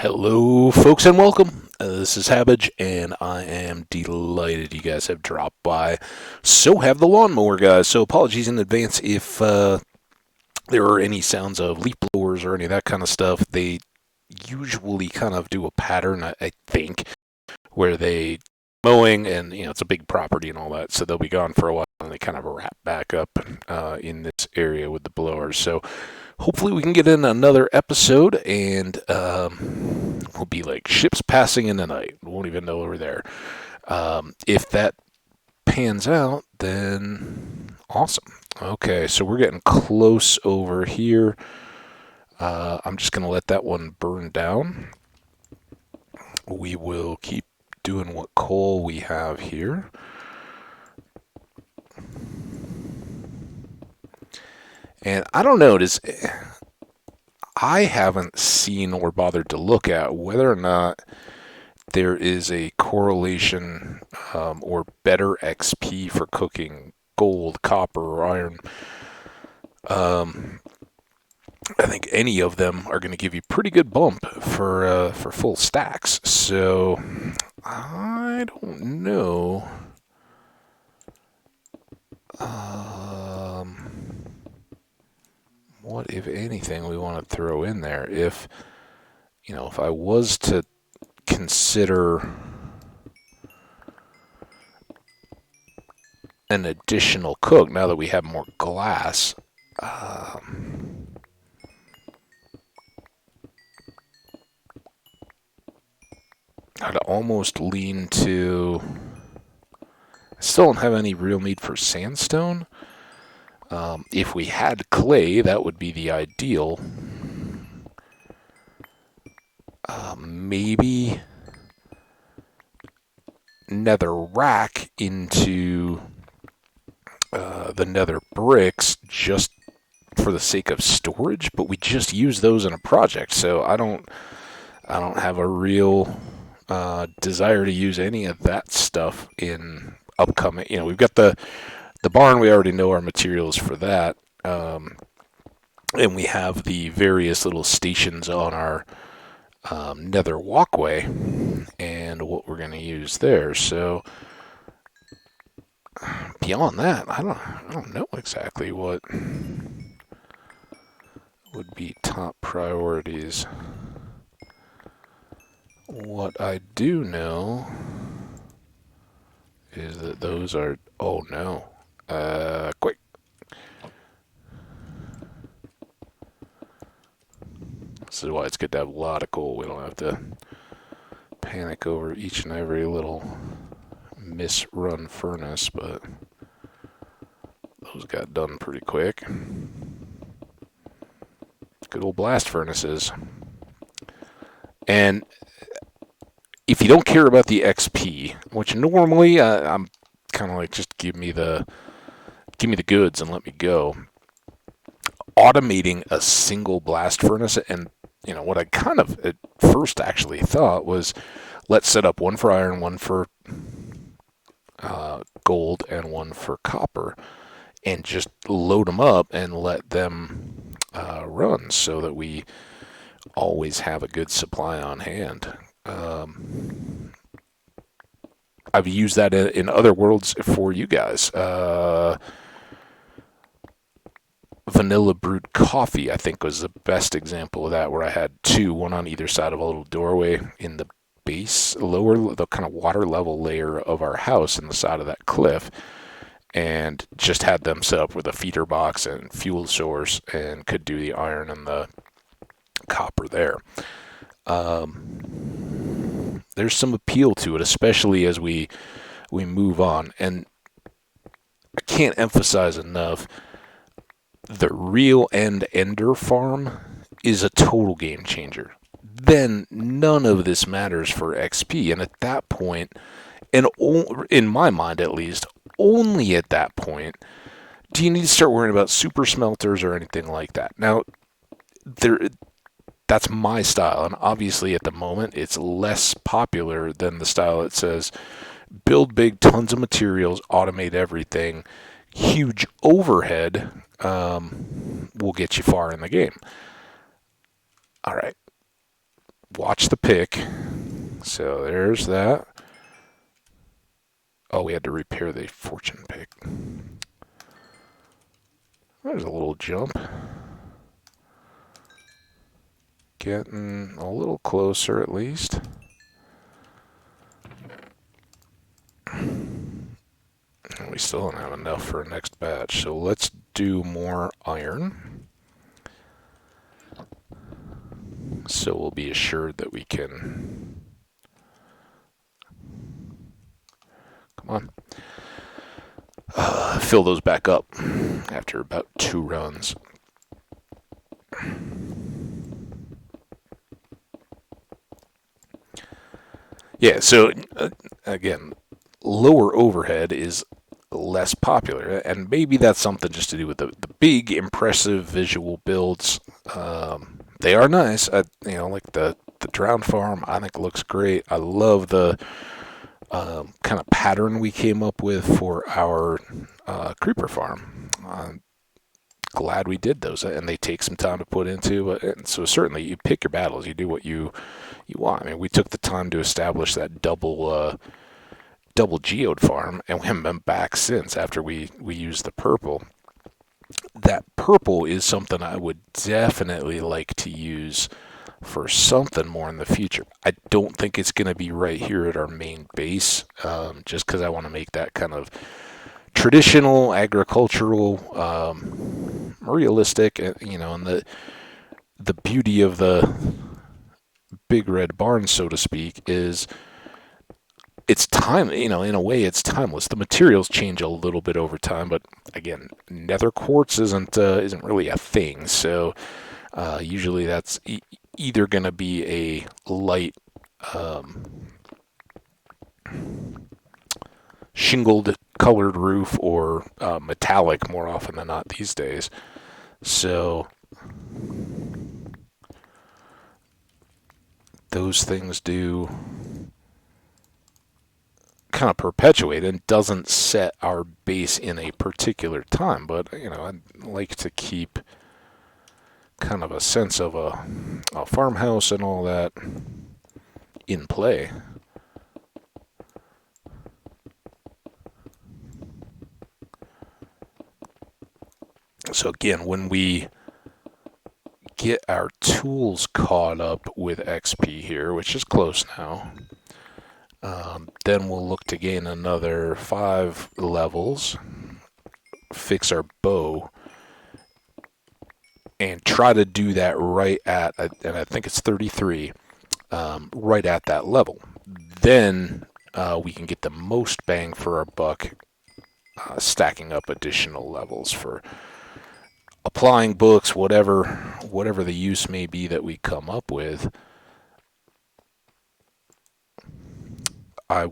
Hello, folks, and welcome. This is Hambbage, and I am delighted you guys have dropped by. So have the lawnmower guys. So apologies in advance if there are any sounds of leaf blowers or any of that kind of stuff. They usually kind of do a pattern, I think, where they mowing and it's a big property and all that, so they'll be gone for a while and they kind of wrap back up in this area with the blowers. So hopefully we can get in another episode and we'll be like ships passing in the night. We won't even know we're there. If that pans out, then awesome. Okay, so we're getting close over here. I'm just going to let that one burn down. We will keep doing what coal we have here. And I don't know, I haven't seen or bothered to look at whether or not there is a correlation or better XP for cooking gold, copper, or iron. I think any of them are going to give you pretty good bump for full stacks. So I don't know. What, if anything, we want to throw in there? If I was to consider an additional cook now that we have more glass. I'd almost lean to. I still don't have any real need for sandstone. If we had clay, that would be the ideal. Maybe nether rack into the nether bricks just for the sake of storage, but we just use those in a project, so I don't have a real desire to use any of that stuff in upcoming. We've got the barn. We already know our materials for that, and we have the various little stations on our nether walkway and what we're going to use there. So beyond that, I don't know exactly what would be top priorities. What I do know is that those are. Oh no! Quick. This is why it's good to have a lot of coal. We don't have to panic over each and every little misrun furnace, but those got done pretty quick. Good old blast furnaces. And if you don't care about the XP, which normally I'm kind of like, just give me the goods and let me go. Automating a single blast furnace, and what I kind of at first actually thought was, let's set up one for iron, one for gold, and one for copper, and just load them up and let them run so that we always have a good supply on hand. I've used that in other worlds for you guys. Vanilla brewed coffee, I think, was the best example of that, where I had two, one on either side of a little doorway in the the kind of water level layer of our house in the side of that cliff, and just had them set up with a feeder box and fuel source and could do the iron and the copper there. There's some appeal to it, especially as we move on. And I can't emphasize enough, the real ender farm is a total game changer. Then none of this matters for XP. And at that point, and in my mind at least, only at that point, do you need to start worrying about super smelters or anything like that. Now, that's my style, and obviously at the moment it's less popular than the style that says build big, tons of materials, automate everything, huge overhead will get you far in the game. All right. watch the pick. So there's that. Oh, we had to repair the fortune pick. There's a little jump. Getting a little closer at least. We still don't have enough for a next batch, so let's do more iron. So we'll be assured that we can... Come on. Fill those back up after about 2 runs. Yeah, so again, lower overhead is less popular, and maybe that's something just to do with the big, impressive visual builds. They are nice. Like the Drowned Farm, I think looks great. I love the kind of pattern we came up with for our Creeper Farm. Glad we did those, and they take some time to put into. And so certainly, you pick your battles. You do what you want. I mean, we took the time to establish that double geode farm, and we haven't been back since after we used the purple. That purple is something I would definitely like to use for something more in the future. I don't think it's going to be right here at our main base, just because I want to make that kind of traditional, agricultural, realistic, and the beauty of the big red barn, so to speak, is it's time. In a way, it's timeless. The materials change a little bit over time, but again, nether quartz isn't really a thing. So usually that's either going to be a light shingled colored roof or metallic more often than not these days. So those things do kind of perpetuate and doesn't set our base in a particular time, but I'd like to keep kind of a sense of a farmhouse and all that in play. So again, when we get our tools caught up with XP here, which is close now, then we'll look to gain another 5 levels, fix our bow, and try to do that right at, and I think it's 33, right at that level. Then we can get the most bang for our buck, stacking up additional levels for applying books, whatever the use may be that we come up with. I'm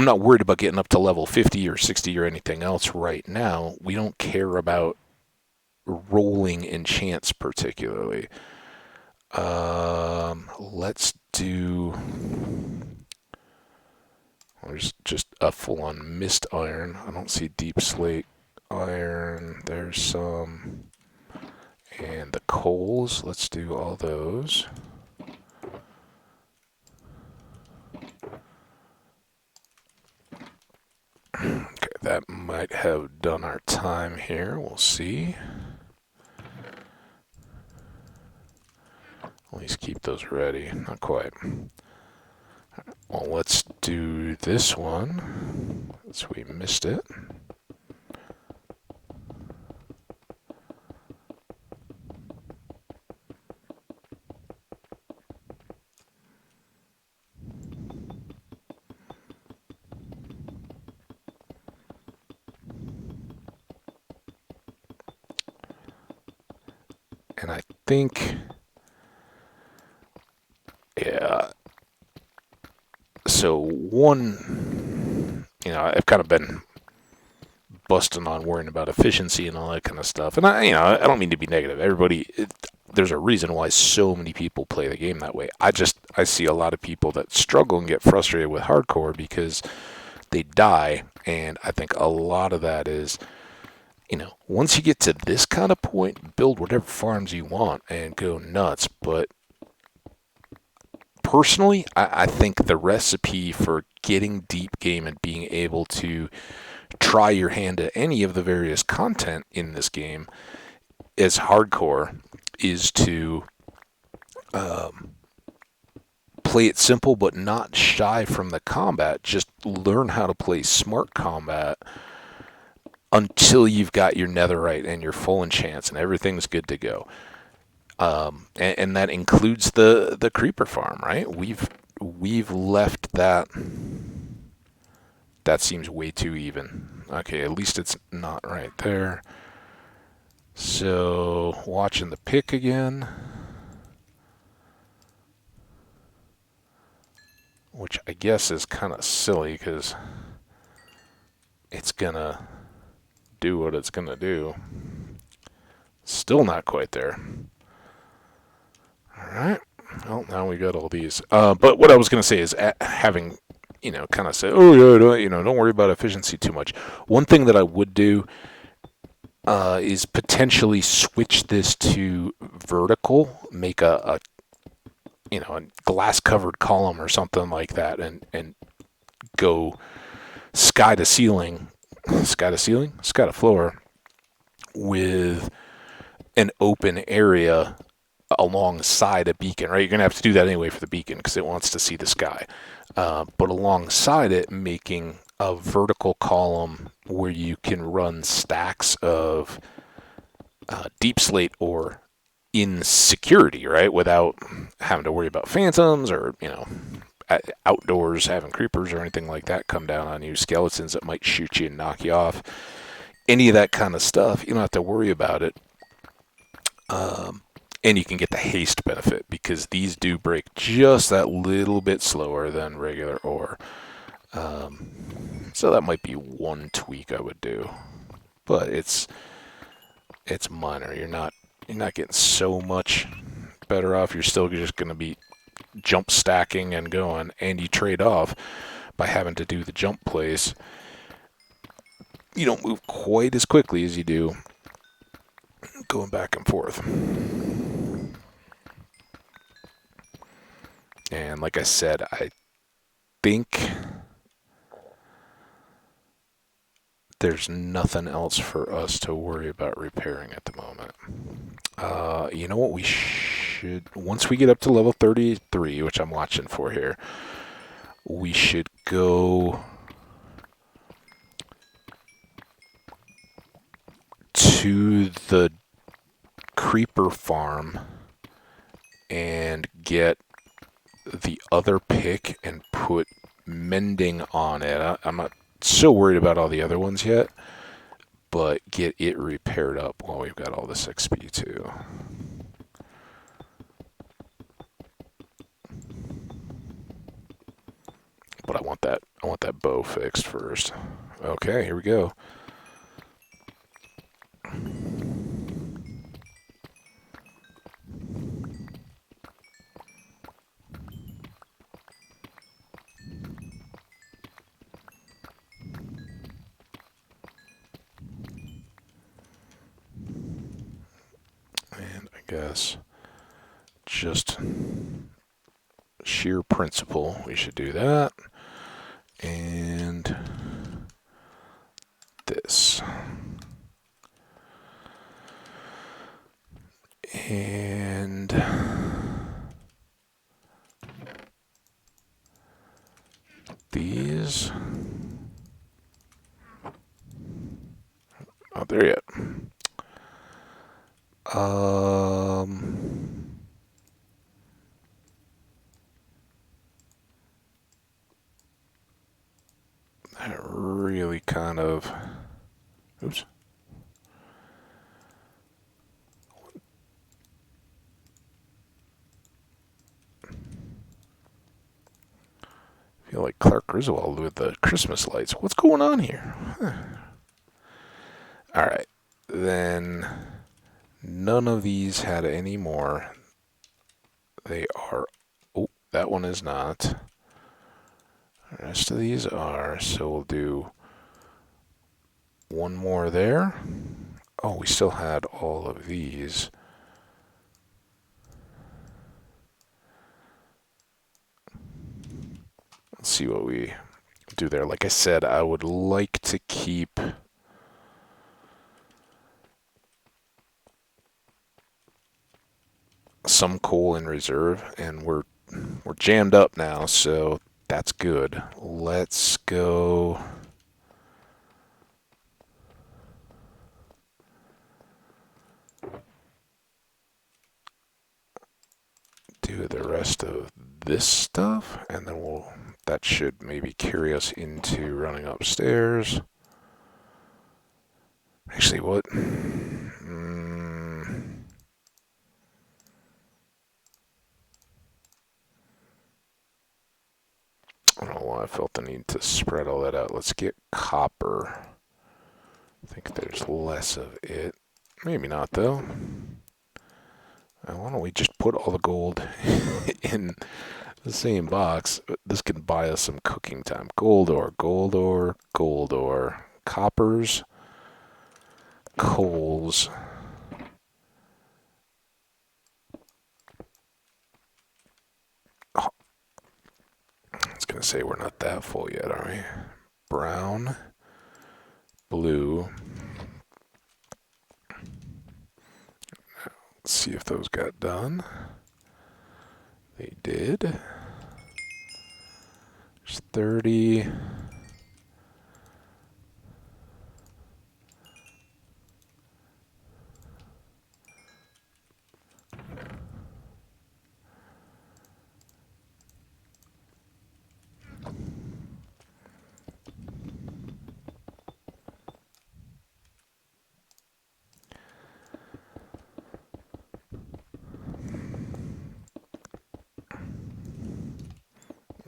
not worried about getting up to level 50 or 60 or anything else right now. We don't care about rolling enchants particularly. Let's do... There's just a full-on mist iron. I don't see deep slate iron. There's some. And the coals. Let's do all those. Okay, that might have done our time here. We'll see. At least keep those ready. Not quite. Well, let's do this one, as we missed it. And I think, yeah, so one, I've kind of been busting on worrying about efficiency and all that kind of stuff. And I don't mean to be negative. There's a reason why so many people play the game that way. I see a lot of people that struggle and get frustrated with hardcore because they die. And I think a lot of that is once you get to this kind of point, build whatever farms you want and go nuts. But personally, I think the recipe for getting deep game and being able to try your hand at any of the various content in this game as hardcore is to play it simple but not shy from the combat. Just learn how to play smart combat until you've got your netherite and your full enchants and everything's good to go. And that includes the creeper farm, right? We've left that. That seems way too even. Okay, at least it's not right there. So watching the pick again, which I guess is kind of silly because it's gonna do what it's gonna do. Still not quite there. All right. Well, now we got all these. But what I was going to say is having, kind of say, oh, yeah, don't worry about efficiency too much. One thing that I would do is potentially switch this to vertical, make a glass-covered column or something like that, and go sky to floor with an open area alongside a beacon, right? You're going to have to do that anyway for the beacon because it wants to see the sky. But alongside it, making a vertical column where you can run stacks of deep slate or in security, right? Without having to worry about phantoms or, outdoors having creepers or anything like that come down on you, skeletons that might shoot you and knock you off. Any of that kind of stuff, you don't have to worry about it. And you can get the haste benefit because these do break just that little bit slower than regular ore. So that might be one tweak I would do, but it's minor. You're not getting so much better off. You're still just going to be jump stacking and going, and you trade off by having to do the jump plays. You don't move quite as quickly as you do going back and forth. And like I said, I think there's nothing else for us to worry about repairing at the moment. You know what we should, once we get up to level 33, which I'm watching for here, we should go to the creeper farm and get the other pick and put mending on it. I'm not so worried about all the other ones yet, but get it repaired up while we've got all this XP too. But I want that bow fixed first. Okay, here we go. And I guess just sheer principle, we should do that. And this. And these. Not there yet. That really kind of. Oops. I feel like Clark Griswold with the Christmas lights. What's going on here? Huh. All right. Then none of these had any more. They are. Oh, that one is not. The rest of these are. So we'll do One more there. Oh, we still had all of these. Let's see what we do there. Like I said, I would like to keep some coal in reserve, and we're jammed up now, so that's good. Let's go. Do the rest of this stuff, and then that should maybe carry us into running upstairs. Actually, what? I don't know why I felt the need to spread all that out. Let's get copper. I think there's less of it. Maybe not, though. Why don't we just put all the gold in the same box? This can buy us some cooking time. Gold ore, gold ore, gold ore. Coppers, coals. Oh, I was going to say we're not that full yet, are we? Brown, blue. Let's see if those got done. They did. There's 30.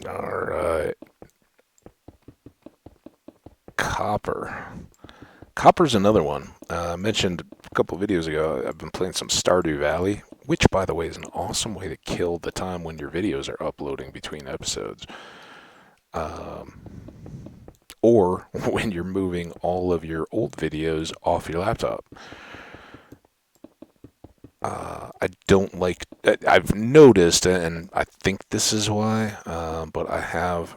All right. Copper. Copper's another one. I mentioned a couple videos ago, I've been playing some Stardew Valley, which, by the way, is an awesome way to kill the time when your videos are uploading between episodes. Or when you're moving all of your old videos off your laptop. I don't like. I've noticed, and I think this is why, but I have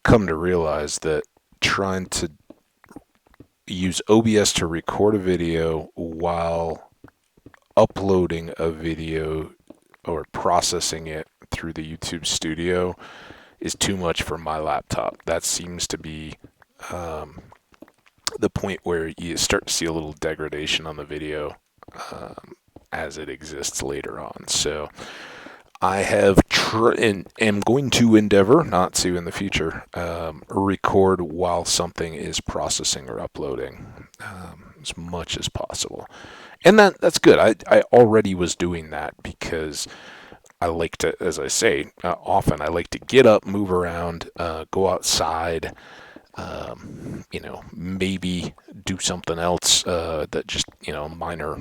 come to realize that trying to use OBS to record a video while uploading a video or processing it through the YouTube studio is too much for my laptop. That seems to be the point where you start to see a little degradation on the video as it exists later on. So I have and am going to endeavor, not to in the future, record while something is processing or uploading as much as possible. And that's good. I already was doing that because I like to, as I say, often I like to get up, move around, go outside, maybe do something else that just, minor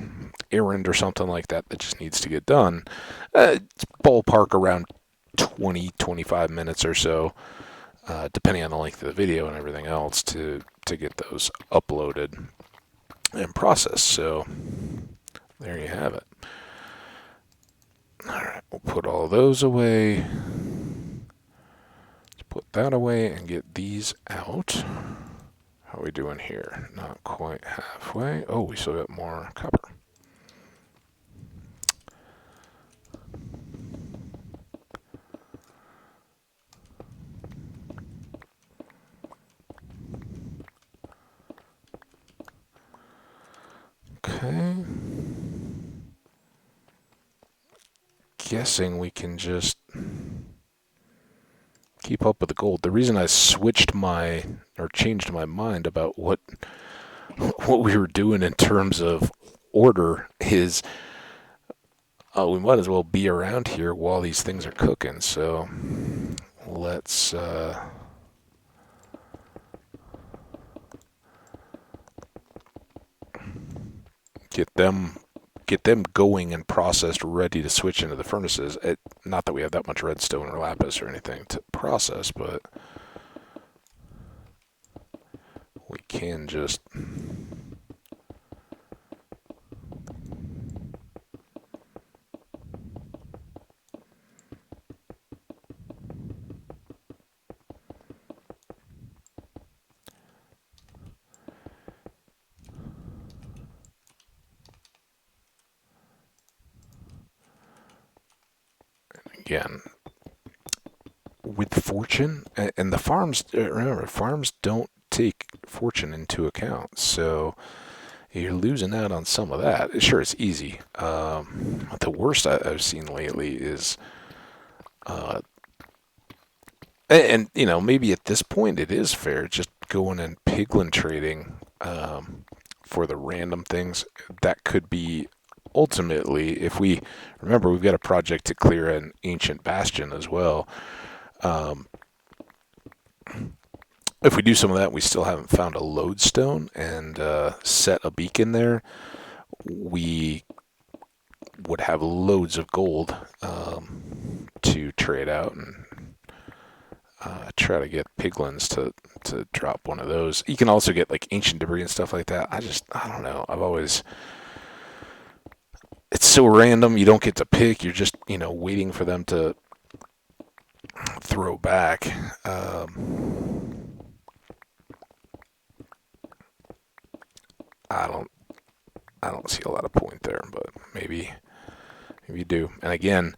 errand or something like that just needs to get done. It's ballpark around 20, 25 minutes or so, depending on the length of the video and everything else to get those uploaded and processed. So there you have it. All right, we'll put all those away. Let's put that away and get these out. How are we doing here? Not quite halfway. Oh, we still got more copper. Okay. Guessing we can just keep up with the gold. The reason I changed my mind about what we were doing in terms of order is we might as well be around here while these things are cooking. So let's get them going and processed, ready to switch into the furnaces. Not that we have that much redstone or lapis or anything to process, but we can just... Again, with fortune, and the farms, remember, farms don't take fortune into account, so you're losing out on some of that. Sure, it's easy. The worst I've seen lately is, uh, and you know, maybe at this point it is fair, just going and piglin trading for the random things. That could be ultimately, if we remember, we've got a project to clear an ancient bastion as well. Um, if we do some of that, we still haven't found a lodestone and set a beacon there. We would have loads of gold to trade out and try to get piglins to drop one of those. You can also get like ancient debris and stuff like that. I don't know. It's so random. You don't get to pick. You're just, waiting for them to throw back. I don't see a lot of point there, but maybe you do. And again,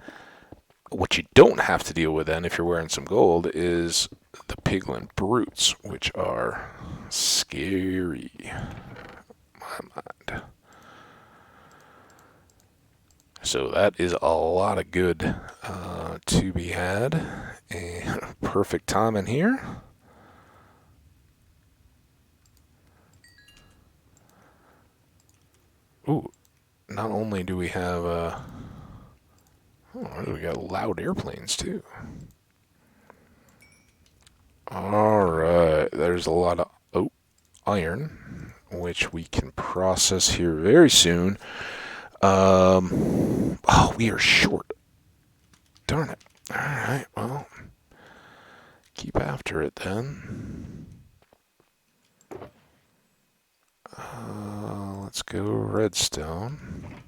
what you don't have to deal with then, if you're wearing some gold, is the piglin brutes, which are scary. My mind. So that is a lot of good to be had, and perfect timing here. Ooh, not only do we have, we got loud airplanes too. Alright, there's a lot of iron, which we can process here very soon. We are short. Darn it. Alright, well, keep after it then. Let's go redstone.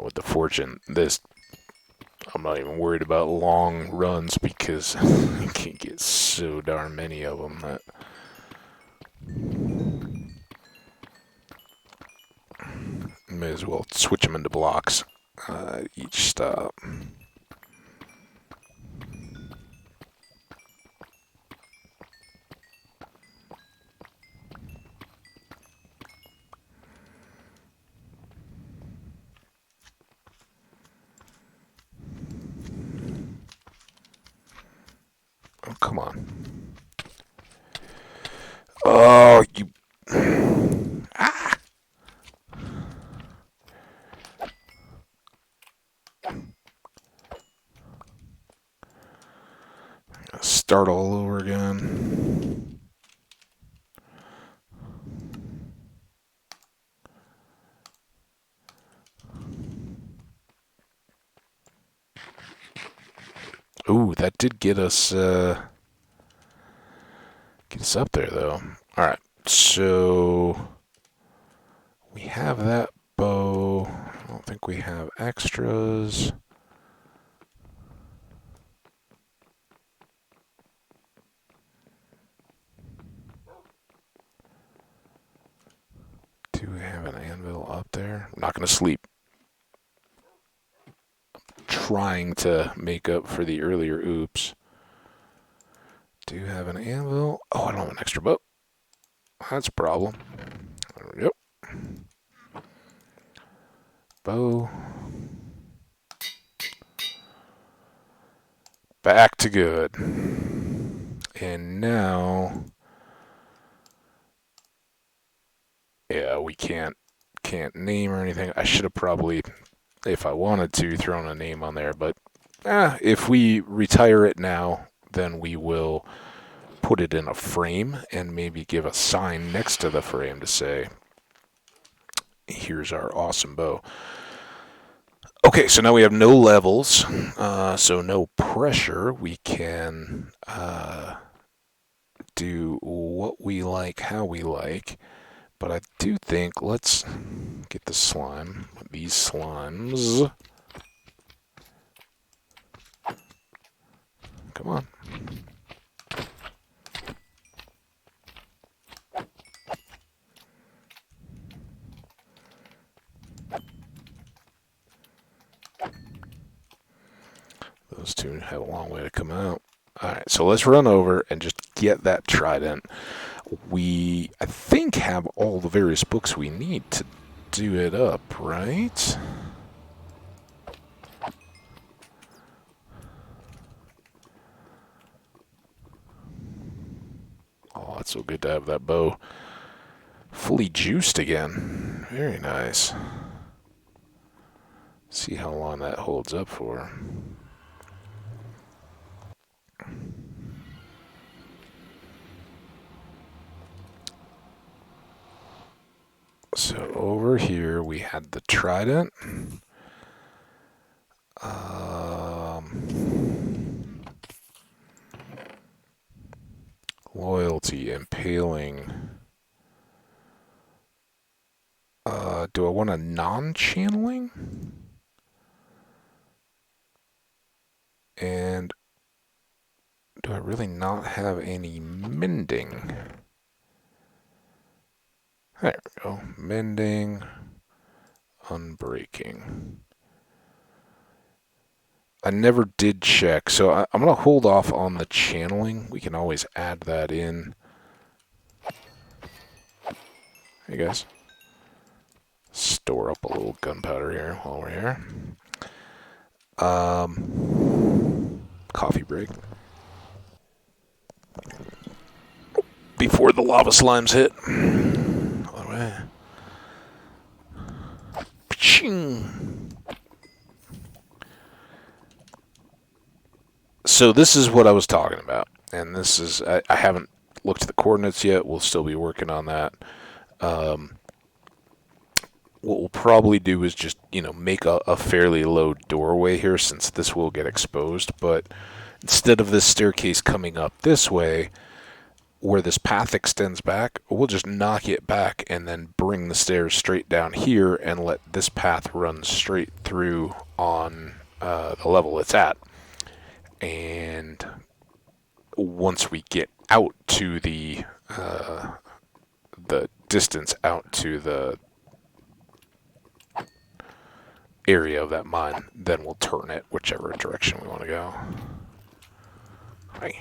With the fortune, I'm not even worried about long runs because you can get so darn many of them that may as well switch them into blocks each stop. Oh, come on. Oh, you... Ah! Start all over again. Ooh, that did get us up there, though. Alright, so we have that bow. I don't think we have extras. Do we have an anvil up there? I'm not going to sleep. Trying to make up for the earlier oops. Do you have an anvil? Oh, I don't have an extra bow. That's a problem. There we go. Bow. Back to good. And now... Yeah, we can't name or anything. I should have probably, if I wanted to, thrown a name on there. But if we retire it now, then we will put it in a frame and maybe give a sign next to the frame to say, here's our awesome bow. Okay, so now we have no levels, so no pressure. We can do what we like, how we like. But I do think, let's get the slime. These slimes. Come on. Those two have a long way to come out. Alright, so let's run over and just get that trident. We, I think, have all the various books we need to do it up, right? Oh, it's so good to have that bow fully juiced again. Very nice. See how long that holds up for. So over here we had the trident. Loyalty, impaling. Do I want a non-channeling? And do I really not have any mending? There we go. Mending, unbreaking. I never did check, so I'm going to hold off on the channeling. We can always add that in. Hey guys. Store up a little gunpowder here while we're here. Coffee break. Before the lava slimes hit. All right. So this is what I was talking about. And this is, I haven't looked at the coordinates yet. We'll still be working on that. What we'll probably do is just, make a fairly low doorway here, since this will get exposed. But instead of this staircase coming up this way, where this path extends back, we'll just knock it back and then bring the stairs straight down here and let this path run straight through on the level it's at. And once we get out to the distance out to the area of that mine, then we'll turn it whichever direction we want to go. Hi.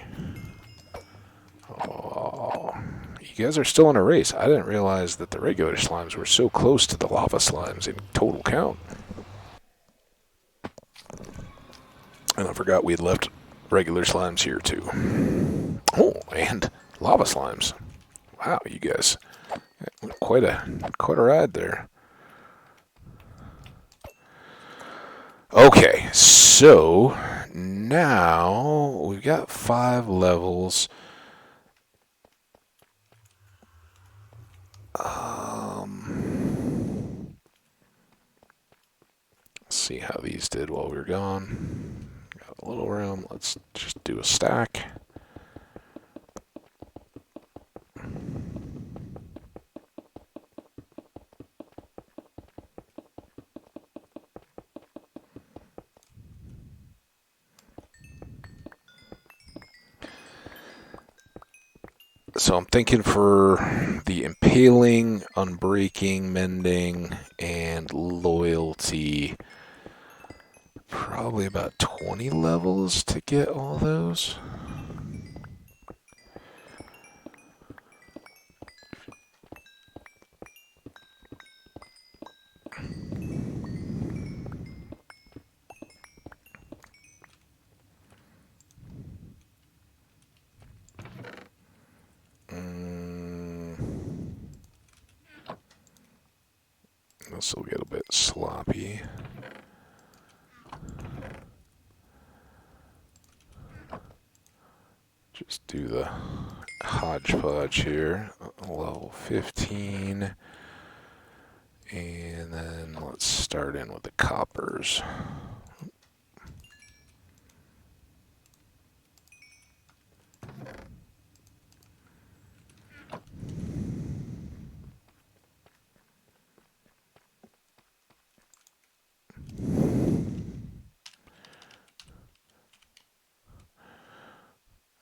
Oh, you guys are still in a race. I didn't realize that the regular slimes were so close to the lava slimes in total count. And I forgot we had left regular slimes here too. Oh, and lava slimes. Wow, you guys, quite a ride there. Okay, so now we've got 5 levels. Let's see how these did while we were gone. Got a little room. Let's just do a stack. So I'm thinking for the impaling, unbreaking, mending, and loyalty, probably about 20 levels to get all those. This will get a bit sloppy. Just do the hodgepodge here. Level 15. And then let's start in with the coppers.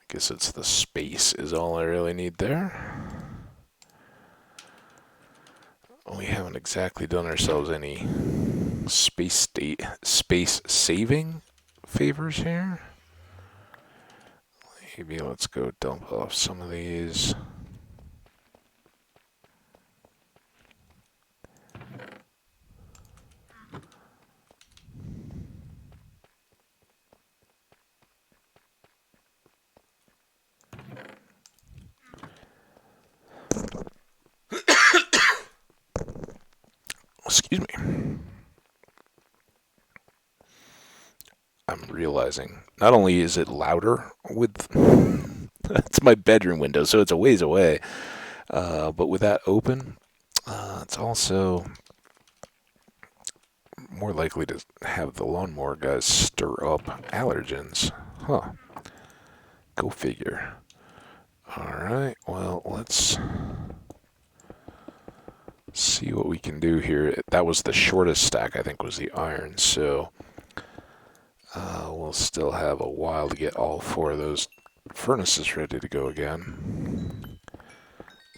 I guess it's the space is all I really need there. We haven't exactly done ourselves any space saving favors here. Maybe let's go dump off some of these. Excuse me. I'm realizing not only is it louder with it's my bedroom window, so it's a ways away, but with that open, it's also more likely to have the lawnmower guys stir up allergens. Huh. Go figure. Alright, well, let's see what we can do here. That was the shortest stack, I think, was the iron, so we'll still have a while to get all 4 of those furnaces ready to go again.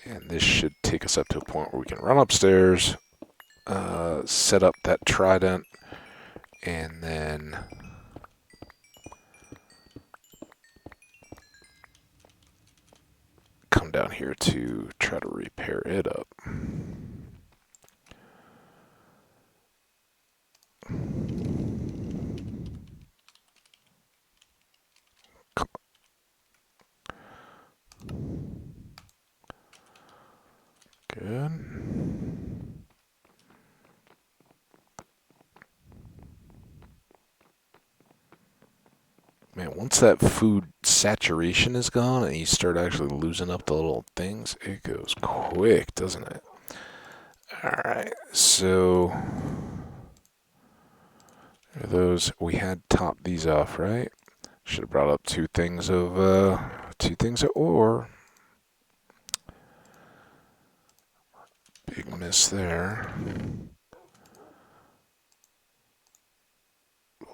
And this should take us up to a point where we can run upstairs, set up that trident, and then come down here to try to repair it up. Good. Man, once that food saturation is gone and you start actually losing up the little things, it goes quick, doesn't it? Alright, so those we had topped these off, right? Should have brought up two things of ore. Big miss there.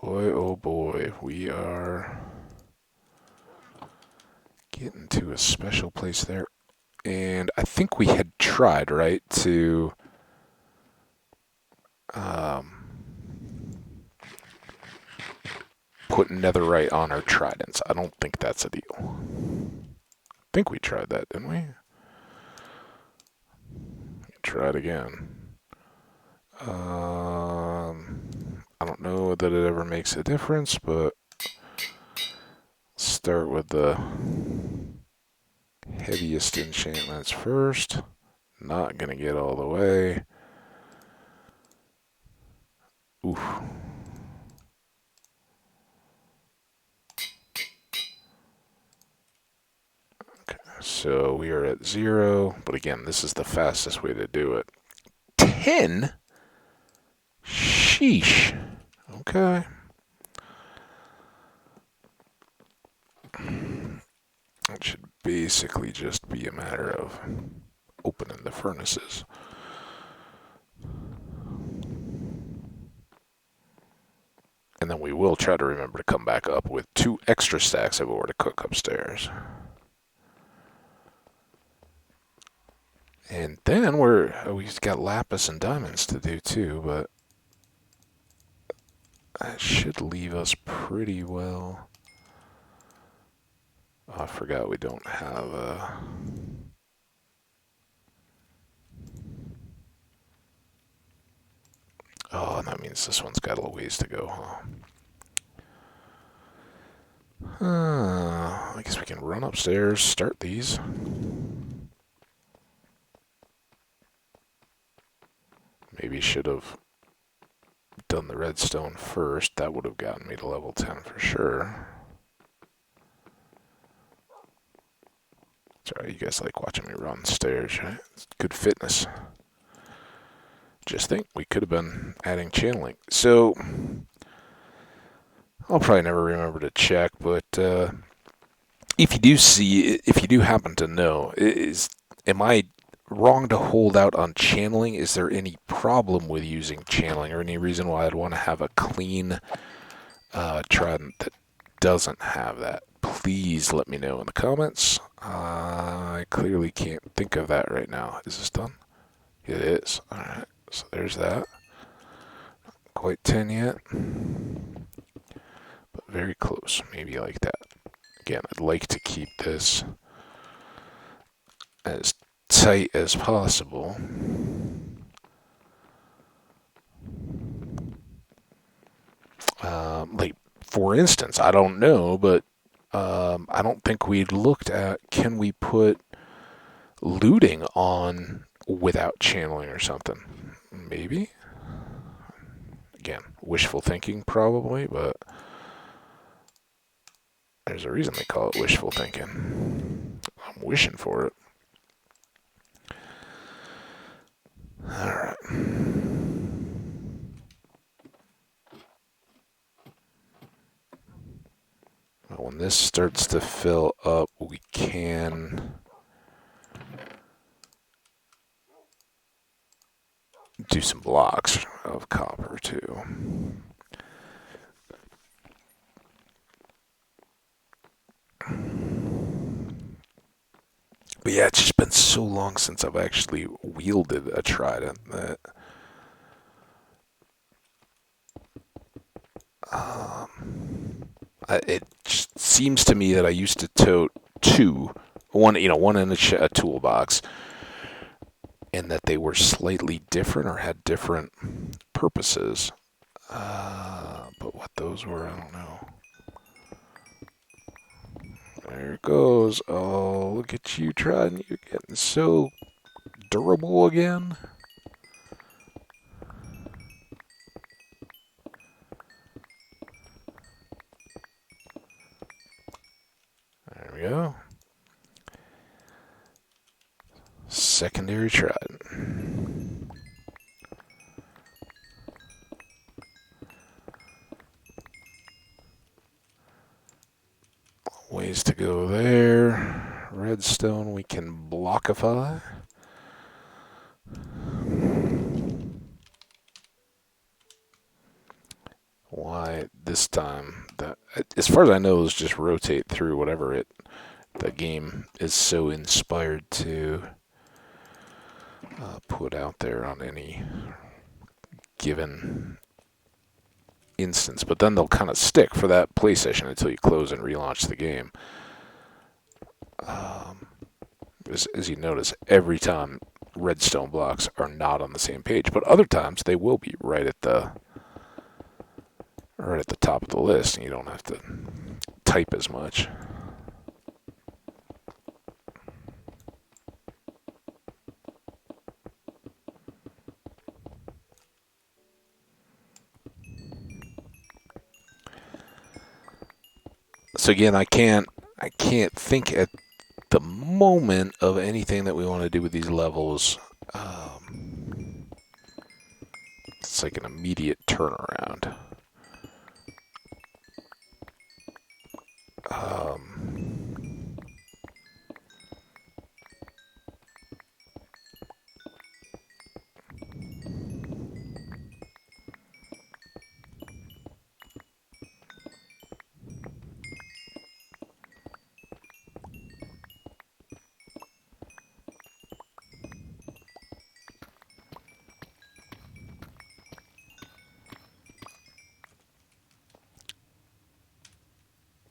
Boy, oh boy, we are getting to a special place there. And I think we had tried, right, to put netherite on our tridents. I don't think that's a deal. I think we tried that, didn't we? Try it again. I don't know that it ever makes a difference, but start with the heaviest enchantments first. Not gonna get all the way. Oof. Okay, so we are at 0, but again, this is the fastest way to do it. 10? Sheesh. Okay. It should basically just be a matter of opening the furnaces. And then we will try to remember to come back up with 2 extra stacks of ore to cook upstairs. And then we've got lapis and diamonds to do too, but that should leave us pretty well. Oh, I forgot we don't have Oh, and that means this one's got a little ways to go, huh? I guess we can run upstairs, start these. Maybe should have done the redstone first. That would have gotten me to level 10 for sure. Sorry, you guys like watching me run stairs, right? It's good fitness. Just think, we could have been adding channeling. So, I'll probably never remember to check, but if you do happen to know, am I wrong to hold out on channeling? Is there any problem with using channeling, or any reason why I'd want to have a clean trident that doesn't have that? Please let me know in the comments. I clearly can't think of that right now. Is this done? It is. Alright, so there's that. Quite 10 yet, but very close. Maybe like that. Again, I'd like to keep this as tight as possible. Like, for instance, I don't know, but I don't think we looked at, can we put looting on without channeling or something? Maybe. Again, wishful thinking probably, but there's a reason they call it wishful thinking. I'm wishing for it. Alright. Well, when this starts to fill up, we can do some blocks of copper too. But yeah, it's just been so long since I've actually wielded a trident that it just seems to me that I used to tote one in a toolbox, and that they were slightly different or had different purposes. But what those were, I don't know. There it goes. Oh, look at you, Trident. You're getting so durable again. There we go. Secondary Trident. Ways to go there. Redstone we can blockify. Why this time? That, as far as I know, is just rotate through whatever the game is so inspired to put out there on any given instance. But then they'll kind of stick for that play session until you close and relaunch the game. As you notice, every time redstone blocks are not on the same page, but other times they will be right at the top of the list, and you don't have to type as much. So again, I can't think at the moment of anything that we want to do with these levels. It's like an immediate turnaround.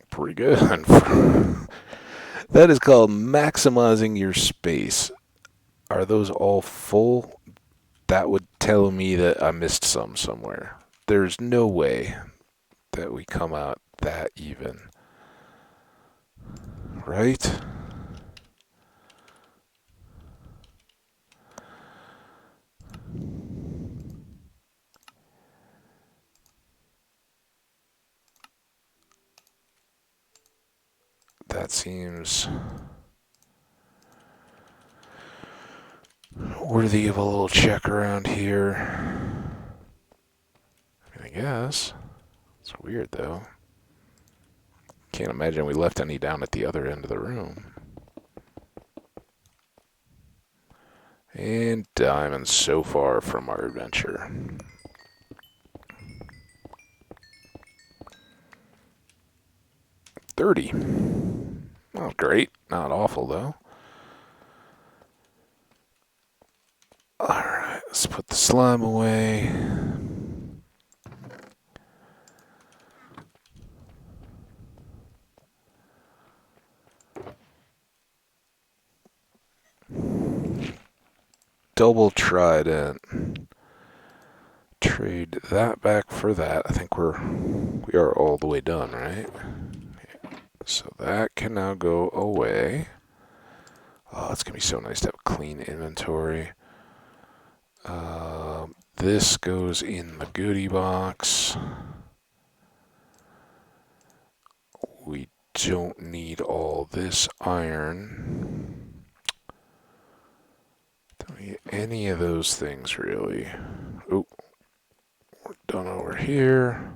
Pretty good. That is called maximizing your space. Are those all full? That would tell me that I missed some somewhere. There's no way that we come out that even. Right? That seems worthy of a little check around here. I guess. It's weird, though. Can't imagine we left any down at the other end of the room. And diamonds so far from our adventure. $30. Oh, great. Not awful, though. Alright, let's put the slime away. Double trident. Trade that back for that. I think we are all the way done, right? So that can now go away. Oh, it's gonna be so nice to have a clean inventory. This goes in the goodie box. We don't need all this iron. Don't need any of those things, really. Oh, we're done over here.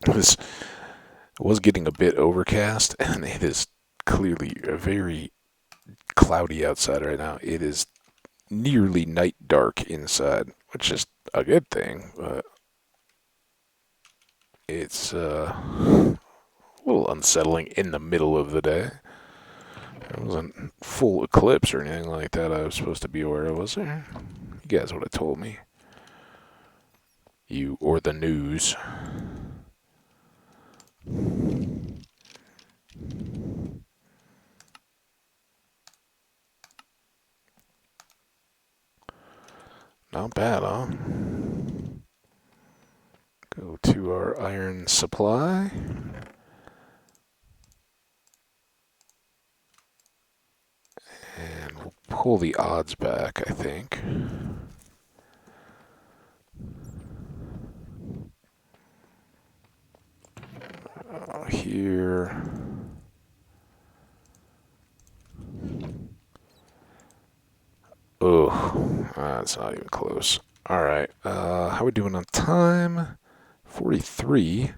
This was getting a bit overcast, and it is clearly very cloudy outside right now. It is nearly night dark inside, which is a good thing, but it's a little unsettling in the middle of the day. It wasn't full eclipse or anything like that I was supposed to be aware of, was there? You guys would have told me. You or the news. Not bad, huh? Go to our iron supply. And we'll pull the odds back, I think. Here. Oh, that's not even close. Alright, how are we doing on time? 43.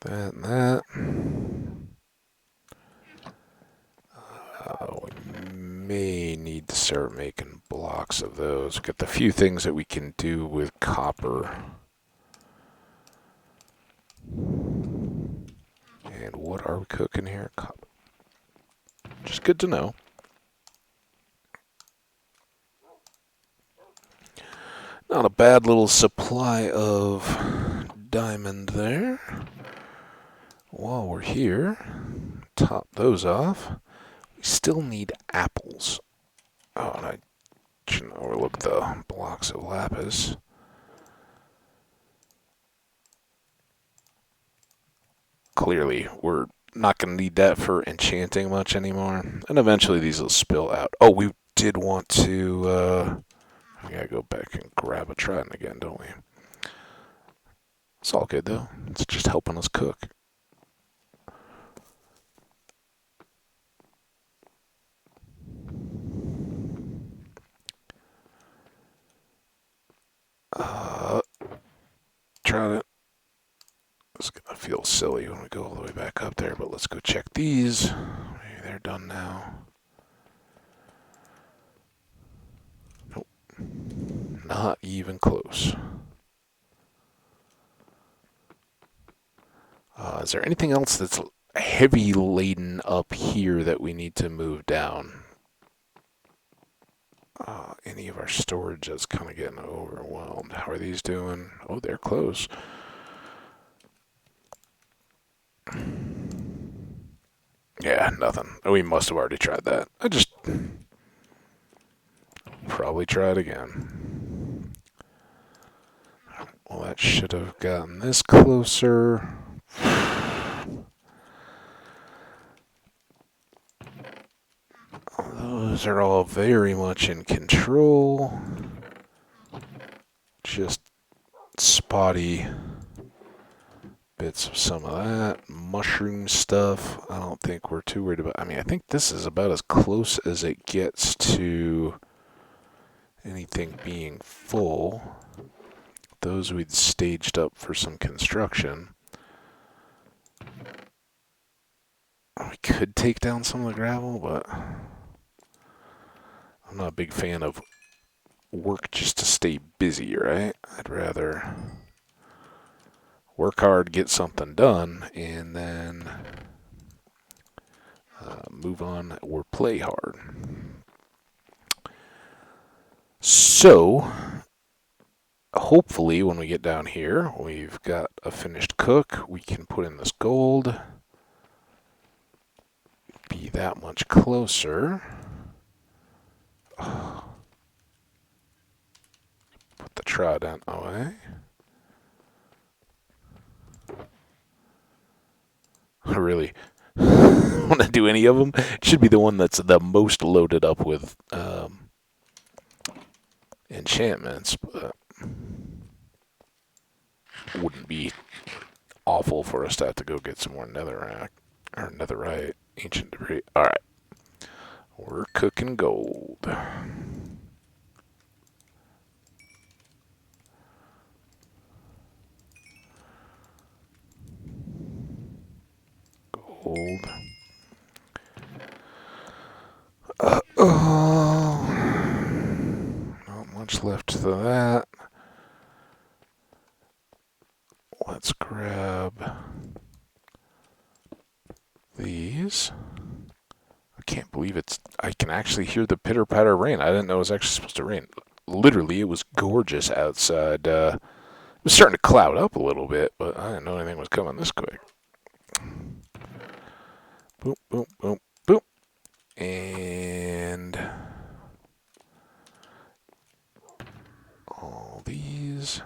That and that. We may need to start making blocks of those. Got the few things that we can do with copper. And what are we cooking here? Copper. Just good to know. Not a bad little supply of diamond there. While we're here, top those off. We still need apples. Oh, and I shouldn't overlook the blocks of lapis. Clearly, we're not going to need that for enchanting much anymore. And eventually these will spill out. Oh, we did want to... we gotta go back and grab a trident again, don't we? It's all good, though. It's just helping us cook. Trident. It's gonna feel silly when we go all the way back up there, but let's go check these. Maybe they're done now. Nope. Not even close. Is there anything else that's heavy laden up here that we need to move down. Any of our storage that's kind of getting overwhelmed. How are these doing? Oh, they're close. Yeah, nothing. We must have already tried that. I just probably try it again. Well, that should have gotten this closer. Those are all very much in control. Just spotty bits of some of that. Mushroom stuff, I don't think we're too worried about. I mean, I think this is about as close as it gets to anything being full. Those we'd staged up for some construction. We could take down some of the gravel, but I'm not a big fan of work just to stay busy, right? I'd rather work hard, get something done, and then move on or play hard. So, hopefully when we get down here, we've got a finished cook. We can put in this gold. Be that much closer. Put the trident away. I really want to do any of them. It should be the one that's the most loaded up with enchantments, but wouldn't be awful for us to have to go get some more netherrack or netherite ancient debris. All right, we're cooking gold. Gold. Oh, not much left to that. Let's grab these. I can't believe I can actually hear the pitter patter rain. I didn't know it was actually supposed to rain. Literally, it was gorgeous outside. It was starting to cloud up a little bit, but I didn't know anything was coming this quick. Boom, boom, boom, boom. And all these.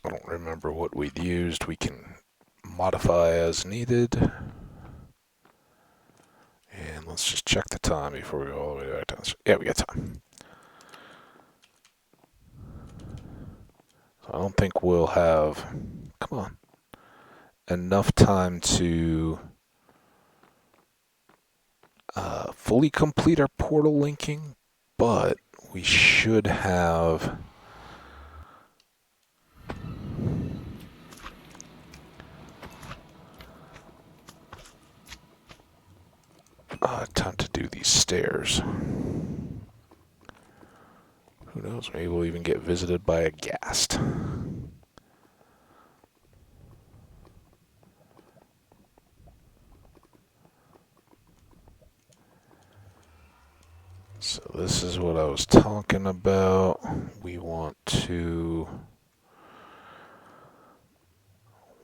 I don't remember what we'd used. We can modify as needed. And let's just check the time before we go all the way back down. Yeah, we got time. So I don't think we'll have, come on, enough time to fully complete our portal linking, but we should have time to do these stairs. Who knows, maybe we'll even get visited by a ghast. So this is what I was talking about. We want to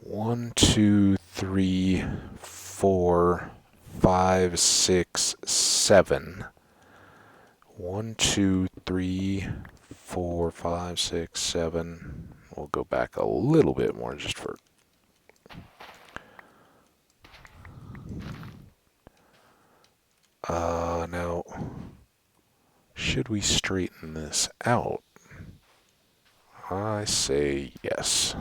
1, 2, 3, 4, 5, 6, 7. 1, 2, 3, 4, 5, 6, 7. We'll go back a little bit more just for. Now, should we straighten this out? I say yes.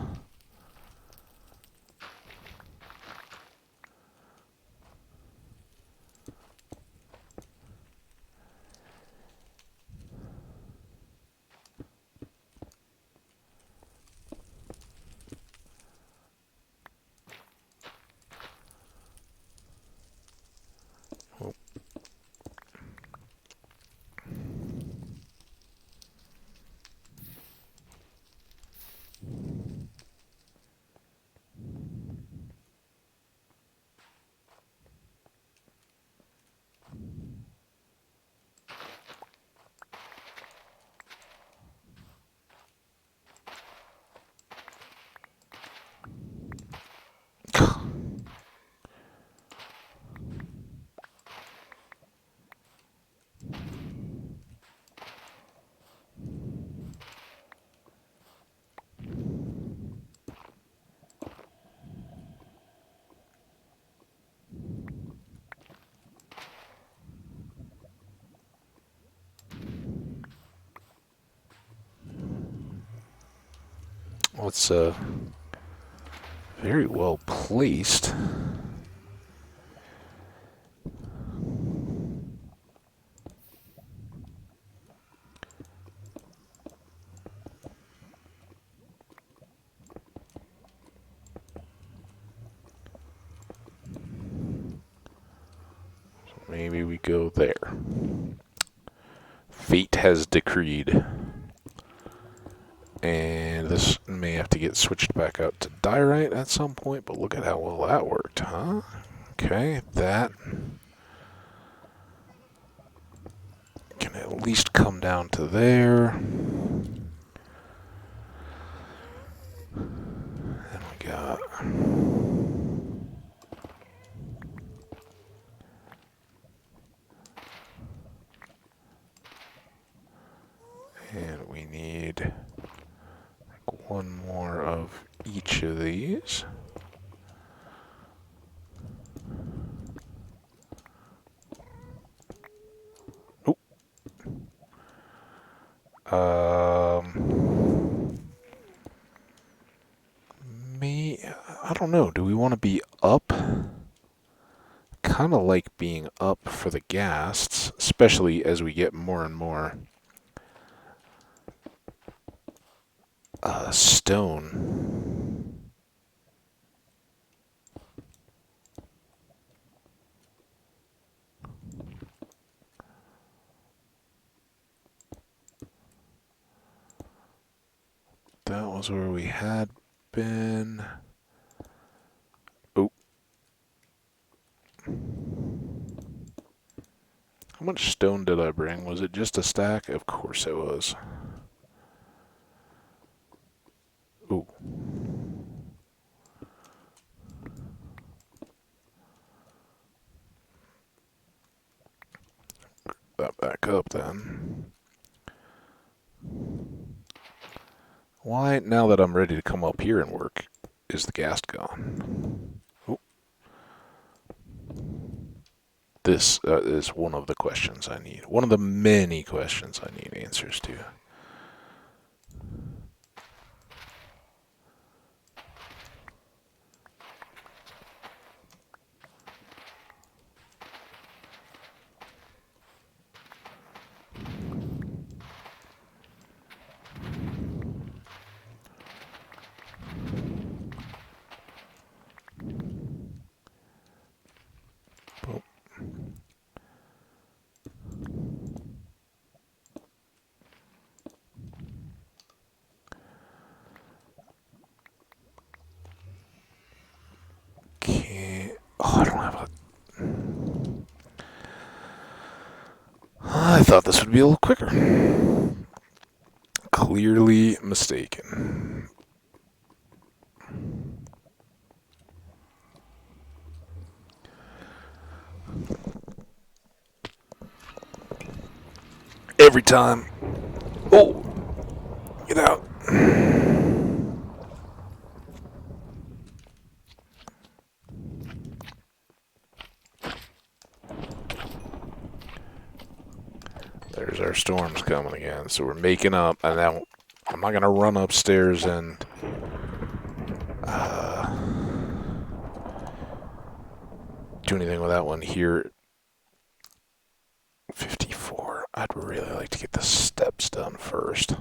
It's very well placed. Maybe we go there. Fate has decreed. And this may have to get switched back out to diorite at some point, but look at how well that worked, huh? Okay, that can at least come down to there. And we got... And we need like one more of each of these. Oh. I don't know. Do we want to be up? Kind of like being up for the ghasts, especially as we get more and more stone. That was where we had been. Oh. How much stone did I bring? Was it just a stack? Of course it was. Ooh. That back up then. Why, now that I'm ready to come up here and work, is the ghast gone? Oh. This is one of the questions I need. One of the many questions I need answers to. I don't have a... I thought this would be a little quicker. Clearly mistaken. Every time. Oh! Get out. There's our storms coming again. So we're making up, and now I'm not going to run upstairs and do anything with that one here. 54. I'd really like to get the steps done first.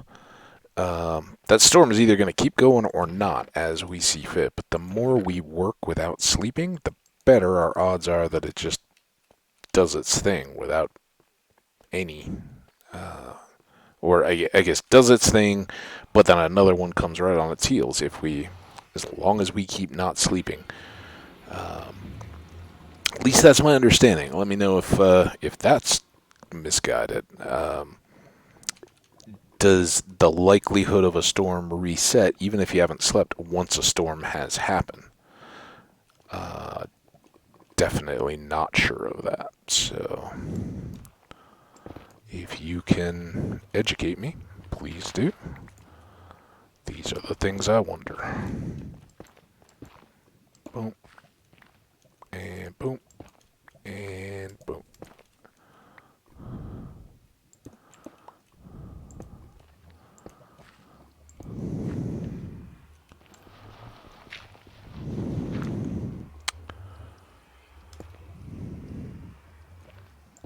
That storm is either going to keep going or not as we see fit, but the more we work without sleeping, the better our odds are that it just does its thing without any, or I guess does its thing, but then another one comes right on its heels as long as we keep not sleeping. At least that's my understanding. Let me know if that's misguided. Does the likelihood of a storm reset even if you haven't slept once a storm has happened? Definitely not sure of that. So, if you can educate me, please do. These are the things I wonder. Boom. And boom. And boom.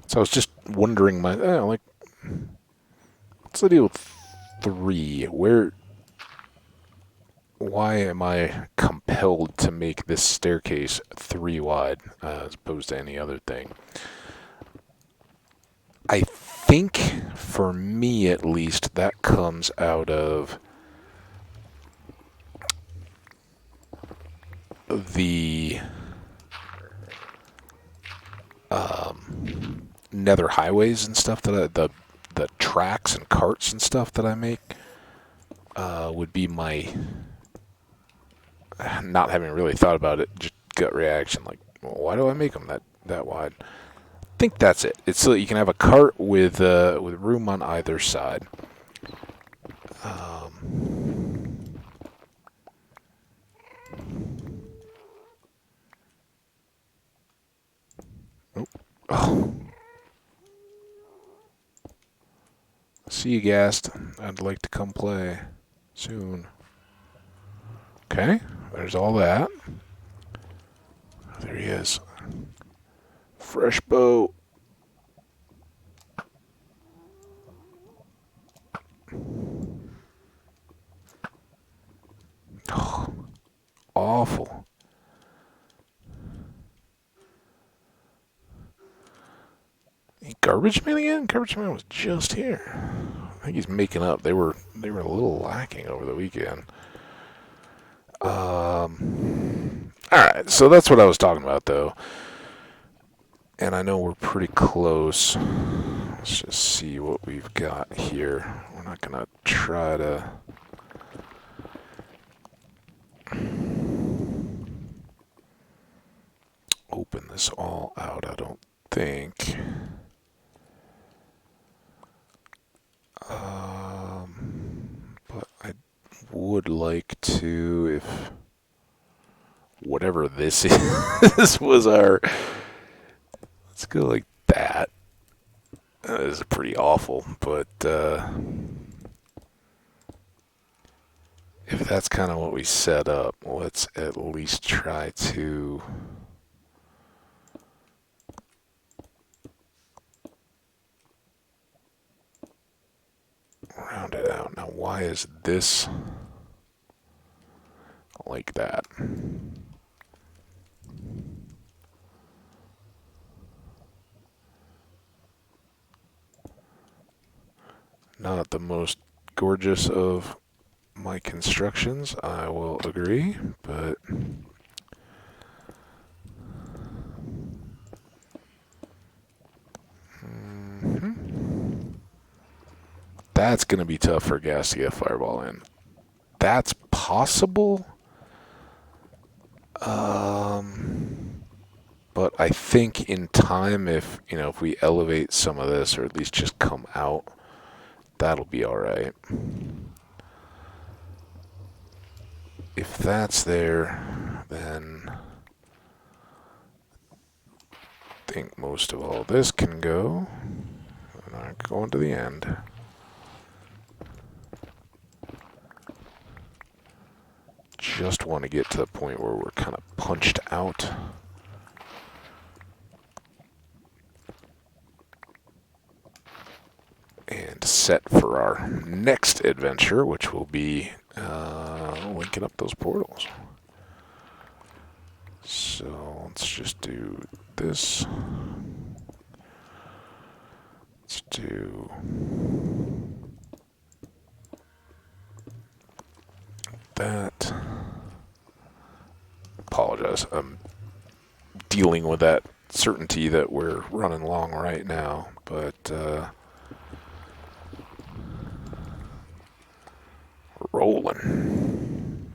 So I was just wondering, like, what's the deal with 3? Why am I compelled to make this staircase 3 wide as opposed to any other thing? I think, for me at least, that comes out of the nether highways and stuff the tracks and carts and stuff that I make would be my, not having really thought about it, just gut reaction. Like, well, why do I make them that wide? I think that's it. It's so that you can have a cart with room on either side. Oh, see you, Gast. I'd like to come play soon. Okay, there's all that. There he is. Fresh boat. Oh, awful. Garbage Man again? Garbage Man was just here. I think he's making up. They were a little lacking over the weekend. All right, so that's what I was talking about, though. And I know we're pretty close. Let's just see what we've got here. We're not gonna try to open this all out, I don't think. But I would like to, if whatever this is was our, let's go like that. That is pretty awful, but if that's kind of what we set up, let's at least try to round it out. Now, why is this like that? Not the most gorgeous of my constructions, I will agree, but that's going to be tough for gas to get a fireball in. That's possible. But I think in time, if we elevate some of this, or at least just come out, that'll be all right. If that's there, then I think most of all this can go. And I'm going to the end. Just want to get to the point where we're kind of punched out. And set for our next adventure, which will be linking up those portals. So let's just do this. Let's do that. Apologize. I'm dealing with that certainty that we're running long right now, but rolling.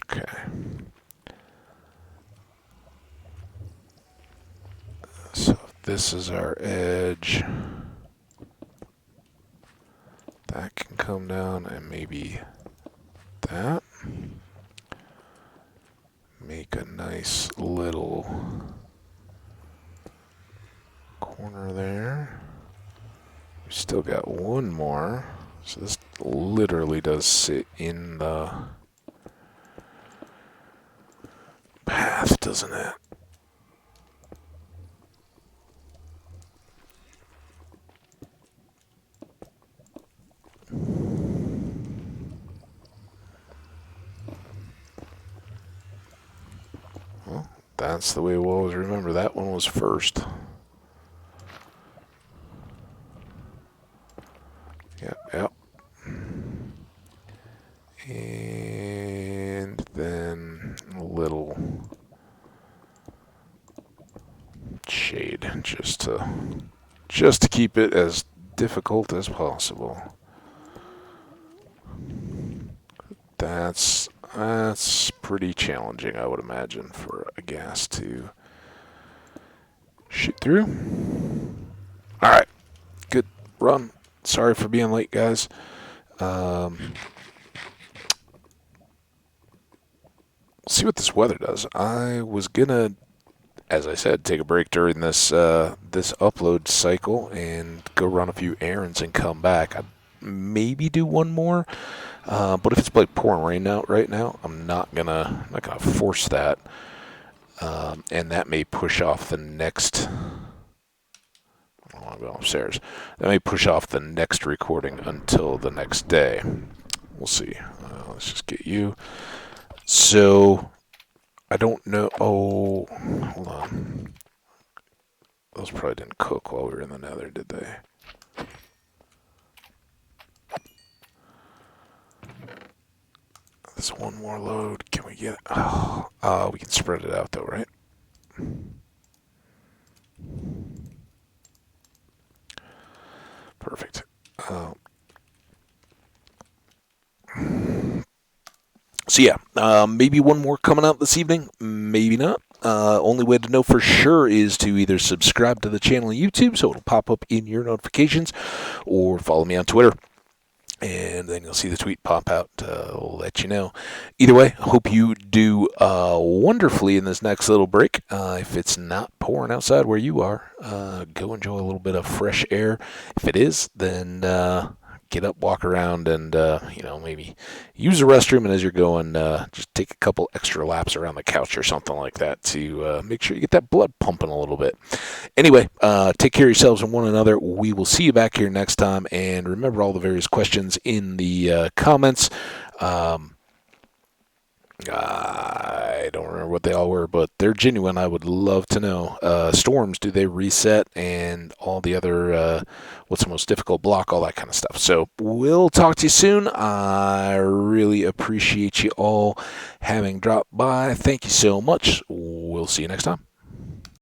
Okay. So this is our edge. That can come down, and maybe that. Make a nice little corner there. We still got one more. So this literally does sit in the north, doesn't it? Well, that's the way we'll always remember. That one was first. Yep. And then a little shade just to keep it as difficult as possible. That's pretty challenging, I would imagine, for a gas to shoot through. All right, good run. Sorry for being late, guys. See what this weather does. I was gonna, as I said, take a break during this this upload cycle and go run a few errands and come back. I'd maybe do one more, but if it's like pouring rain out right now, I'm not gonna force that, and that may push off the next. I don't want to go upstairs. That may push off the next recording until the next day. We'll see. Let's just get you. So, I don't know. Oh, hold on. Those probably didn't cook while we were in the nether, did they? There's one more load. Can we get it? Oh, we can spread it out though, right? Perfect. So yeah, maybe one more coming out this evening, maybe not. Only way to know for sure is to either subscribe to the channel on YouTube so it'll pop up in your notifications, or follow me on Twitter, and then you'll see the tweet pop out. I'll let you know. Either way, I hope you do wonderfully in this next little break. If it's not pouring outside where you are, go enjoy a little bit of fresh air. If it is, then get up, walk around, and maybe use the restroom. And as you're going, just take a couple extra laps around the couch or something like that to make sure you get that blood pumping a little bit. Anyway, take care of yourselves and one another. We will see you back here next time. And remember all the various questions in the comments. I don't remember what they all were, but they're genuine. I would love to know. Storms, do they reset? And all the other, what's the most difficult block? All that kind of stuff. So we'll talk to you soon. I really appreciate you all having dropped by. Thank you so much. We'll see you next time.